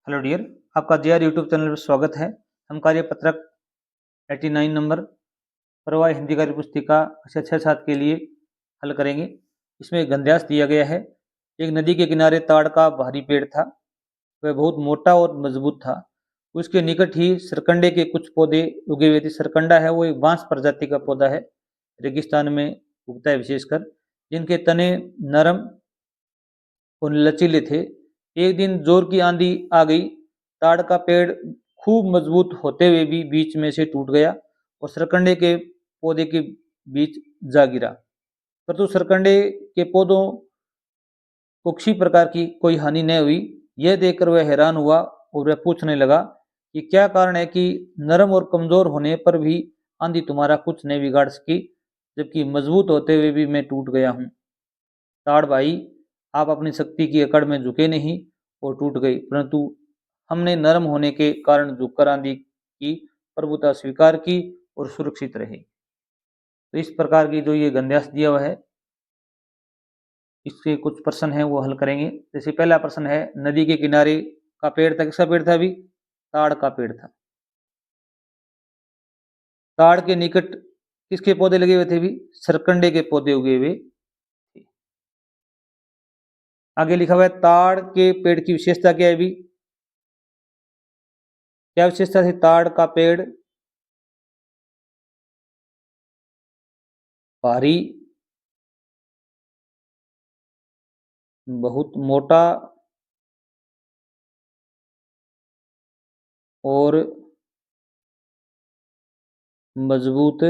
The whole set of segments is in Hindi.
हेलो डियर, आपका जेआर यूट्यूब चैनल पर स्वागत है। हम कार्यपत्रक 89 नंबर प्रवाह हिंदी कार्य पुस्तिका कक्षा 6-7 के लिए हल करेंगे। इसमें गंध्यास दिया गया है। एक नदी के किनारे ताड़ का भारी पेड़ था। वह बहुत मोटा और मजबूत था। उसके निकट ही सरकंडे के कुछ पौधे उगे हुए थे। सरकंडा है वो एक बांस प्रजाति का पौधा है, रेगिस्तान में उगता है विशेषकर, जिनके तने नरम और लचीले थे। एक दिन जोर की आंधी आ गई। ताड़ का पेड़ खूब मजबूत होते हुए भी बीच में से टूट गया और सरकंडे के पौधे के बीच जा गिरा। परंतु सरकंडे के पौधों को किसी प्रकार की कोई हानि न हुई। यह देखकर वह हैरान हुआ और वह पूछने लगा कि क्या कारण है कि नरम और कमजोर होने पर भी आंधी तुम्हारा कुछ नहीं बिगाड़ सकी, जबकि मजबूत होते हुए भी मैं टूट गया हूँ। ताड़ भाई, आप अपनी शक्ति की अकड़ में झुके नहीं और टूट गई, परंतु हमने नरम होने के कारण झुककर आंधी की प्रभुता स्वीकार की और सुरक्षित रहे। तो इस प्रकार की जो ये गंध्यास दिया हुआ है, इसके कुछ प्रश्न हैं वो हल करेंगे। जैसे पहला प्रश्न है, नदी के किनारे का पेड़ था। किसका पेड़ था? अभी ताड़ का पेड़ था। ताड़ के निकट किसके पौधे लगे हुए थे? भी सरकंडे के पौधे उगे हुए। आगे लिखा हुआ है, ताड़ के पेड़ की विशेषता क्या है? भी क्या विशेषता थी ताड़ का पेड़? भारी, बहुत मोटा और मजबूत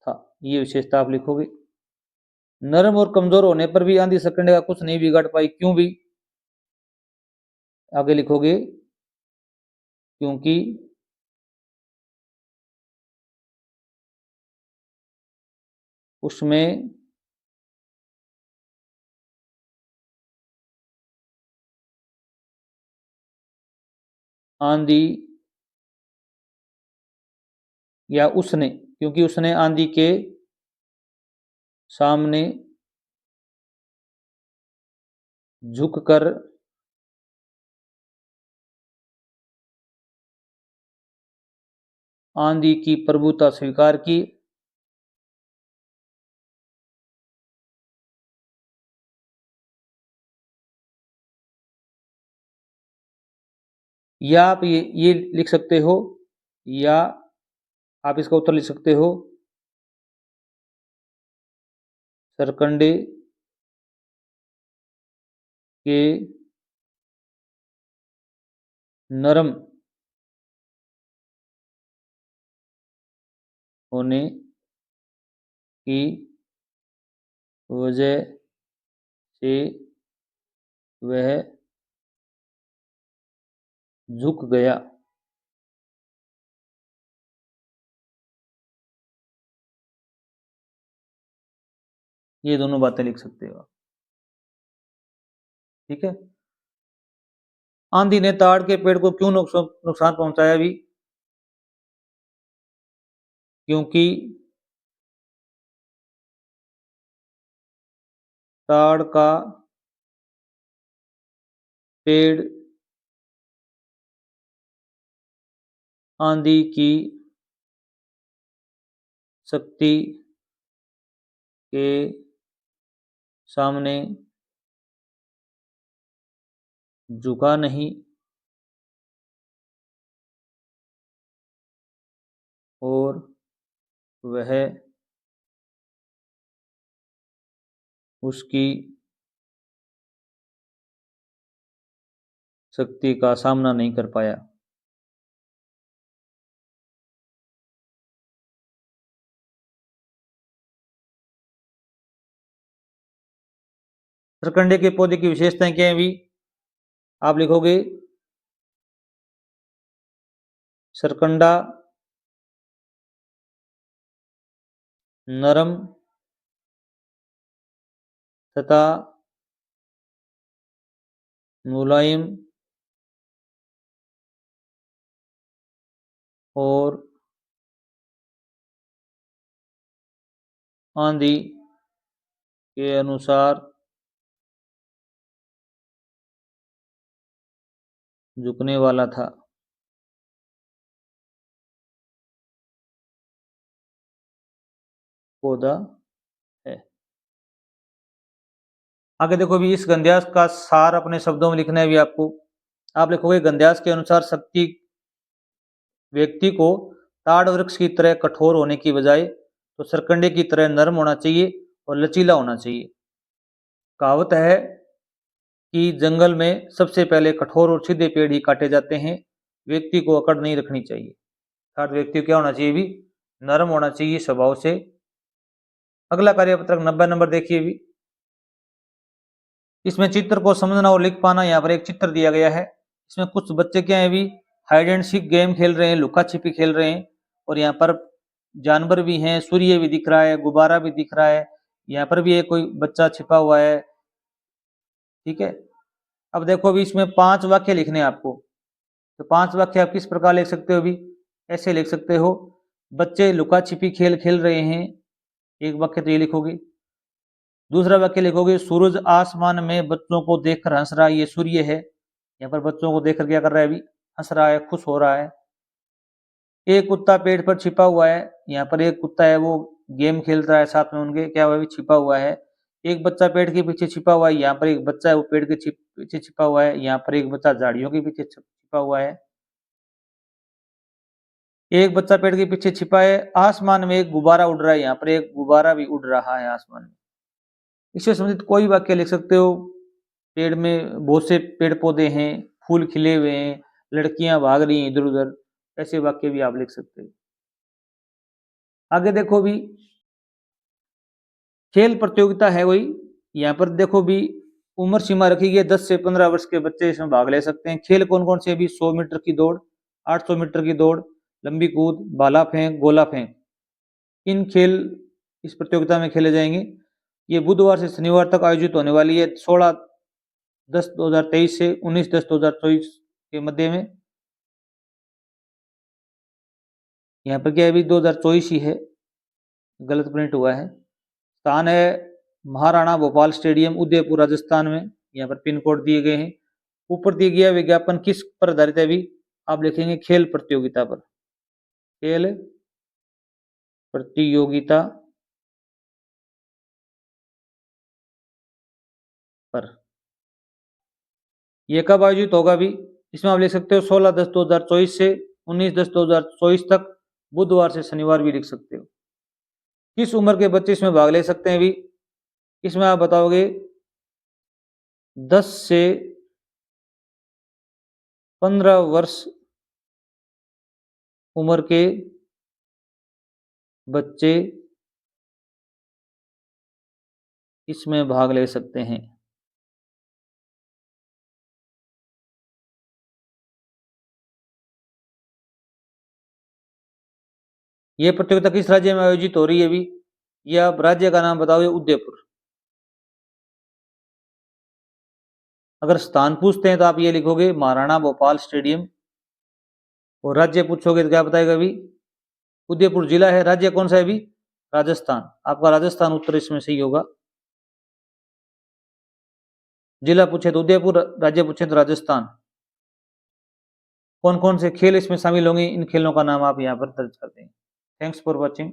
था। ये विशेषता आप लिखोगे। नरम और कमजोर होने पर भी आंधी सरकंडे का कुछ नहीं बिगाड़ पाई। क्यों? भी आगे लिखोगे, क्योंकि उसमें आंधी या उसने, क्योंकि उसने आंधी के सामने झुककर आंधी की प्रभुता स्वीकार की। या आप ये लिख सकते हो, या आप इसका उत्तर लिख सकते हो, सरकंडे के नरम होने की वजह से वह झुक गया। ये दोनों बातें लिख सकते हो आप। ठीक है। आंधी ने ताड़ के पेड़ को क्यों नुकसान पहुंचाया? भी क्योंकि ताड़ का पेड़ आंधी की शक्ति के सामने झुका नहीं और वह उसकी शक्ति का सामना नहीं कर पाया। सरकंडे के पौधे की विशेषताएं क्या है? भी आप लिखोगे, सरकंडा नरम तथा मुलायम और आंधी के अनुसार झुकने वाला था। पौधा है। आगे देखो भी इस गंध्यास का सार अपने शब्दों में लिखना है भी आपको। आप लिखोगे गंध्यास के अनुसार शक्ति व्यक्ति को ताड़ वृक्ष की तरह कठोर होने की बजाय तो सरकंडे की तरह नरम होना चाहिए और लचीला होना चाहिए। कहावत है कि जंगल में सबसे पहले कठोर और सीधे पेड़ ही काटे जाते हैं, व्यक्ति को अकड़ नहीं रखनी चाहिए। अर्थात व्यक्ति को क्या होना चाहिए भी, नरम होना चाहिए स्वभाव से। अगला कार्यपत्रक 90 नंबर देखिए भी। इसमें चित्र को समझना और लिख पाना। यहाँ पर एक चित्र दिया गया है, इसमें कुछ बच्चे क्या है भी हाइड एंड सीक गेम खेल रहे हैं, लुका छिपी खेल रहे हैं। और यहाँ पर जानवर भी हैं, सूर्य भी दिख रहा है, गुब्बारा भी दिख रहा है, यहाँ पर भी एक कोई बच्चा छिपा हुआ है। ठीक है, अब देखो अभी इसमें 5 वाक्य लिखने हैं आपको। तो 5 वाक्य आप किस प्रकार लिख सकते हो भी, ऐसे लिख सकते हो। बच्चे लुका छिपी खेल खेल रहे हैं, एक वाक्य तो ये लिखोगे। दूसरा वाक्य लिखोगे सूरज आसमान में बच्चों को देखकर हंस रहा है, ये सूर्य है। यहाँ पर बच्चों को देखकर क्या कर रहा है अभी, हंस रहा है, खुश हो रहा है। एक कुत्ता पेड़ पर छिपा हुआ है, यहाँ पर एक कुत्ता है वो गेम खेल रहा है साथ में उनके, क्या हुआ छिपा हुआ है। एक बच्चा पेड़ के पीछे छिपा हुआ है, यहाँ पर एक बच्चा है वो पेड़ के पीछे छिपा हुआ है, यहाँ पर एक बच्चा झाड़ियों के पीछे छिपा हुआ है। एक बच्चा पेड़ के पीछे छिपा है, आसमान में एक गुब्बारा उड़ रहा है, यहाँ पर एक गुब्बारा भी उड़ रहा है आसमान में। इससे संबंधित कोई वाक्य लिख सकते हो। पेड़ में बहुत से पेड़ पौधे हैं, फूल खिले हुए हैं, लड़कियां भाग रही हैं इधर उधर, ऐसे वाक्य भी आप लिख सकते हो। आगे देखो भी खेल प्रतियोगिता है वही। यहाँ पर देखो भी उम्र सीमा रखी गई है, 10 से 15 वर्ष के बच्चे इसमें भाग ले सकते हैं। खेल कौन कौन से भी, 100 मीटर की दौड़, 800 मीटर की दौड़, लंबी कूद, भाला फेंक, गोला फेंक, इन खेल इस प्रतियोगिता में खेले जाएंगे। ये बुधवार से शनिवार तक आयोजित होने वाली है, 16/10/2023 से 19/10/2024 के मध्य में। यहाँ पर क्या है अभी 2024 ही है, गलत प्रिंट हुआ है। स्थान है महाराणा भोपाल स्टेडियम, उदयपुर राजस्थान में। यहाँ पर पिन कोड दिए गए हैं। ऊपर दिए गया विज्ञापन किस पर आधारित है अभी, आप लिखेंगे खेल प्रतियोगिता पर। खेल प्रतियोगिता पर यह कब आयोजित होगा भी, इसमें आप लिख सकते हो 16/10/2024 से 19/10/2024 तक, बुधवार से शनिवार भी लिख सकते हो। किस उम्र के बच्चे इसमें भाग ले सकते हैं भी, इसमें आप बताओगे 10 से 15 वर्ष उम्र के बच्चे इसमें भाग ले सकते हैं। यह प्रतियोगिता किस राज्य में आयोजित हो रही है अभी, यह आप राज्य का नाम बताओगे, उदयपुर। अगर स्थान पूछते हैं तो आप ये लिखोगे महाराणा भोपाल स्टेडियम, और राज्य पूछोगे तो क्या बताएगा अभी, उदयपुर जिला है। राज्य कौन सा है अभी, राजस्थान। आपका राजस्थान उत्तर इसमें सही होगा। जिला पूछे तो उदयपुर, राज्य पूछे तो राजस्थान। कौन कौन से खेल इसमें शामिल होंगे, इन खेलों का नाम आप यहाँ पर दर्ज कर देंगे। Thanks for watching.